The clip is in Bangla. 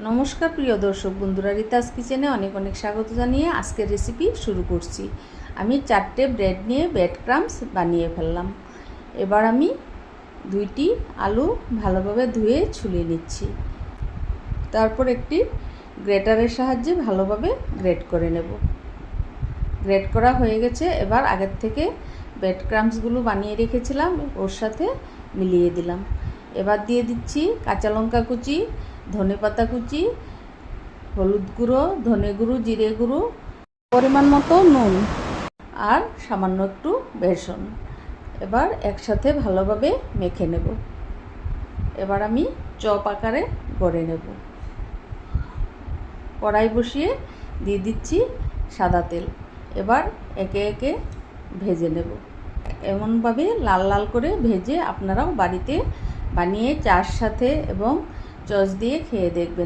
নমস্কার প্রিয় দর্শক বন্ধুরা, রিতাস কিচেনে অনেক অনেক স্বাগত জানিয়ে আজকের রেসিপি শুরু করছি। আমি 4টে ব্রেড নিয়ে ব্রেড ক্রাম্বস বানিয়ে ফেললাম। এবার আমি 2টি আলু ভালোভাবে ধুয়ে ছুলে নিচ্ছি। তারপর একটি গ্রেটারের সাহায্যে ভালোভাবে গ্রেট করে নেব। গ্রেট করা হয়ে গেছে। এবার আগের থেকে ব্রেড ক্রাম্বসগুলো বানিয়ে রেখেছিলাম ওর সাথে মিলিয়ে দিলাম। এবার দিয়ে দিচ্ছি কাঁচা লঙ্কা কুচি, ধনেপাতা কুচি, হলুদ গুঁড়ো, ধনে গুঁড়ো, জিরে গুঁড়ো, পরিমাণ মতো নুন আর সামান্য একটু বেসন। এবার একসাথে ভালোভাবে মেখে নেব। এবার আমি চপ আকারে গড়ে নেব। কড়াই বসিয়ে দিয়ে দিচ্ছি সাদা তেল। এবার একে একে ভেজে নেব। এমনভাবে লাল লাল করে ভেজে আপনারাও বাড়িতে বানিয়ে চার সাথে এবং সস দিয়ে খেয়ে দেখবেন।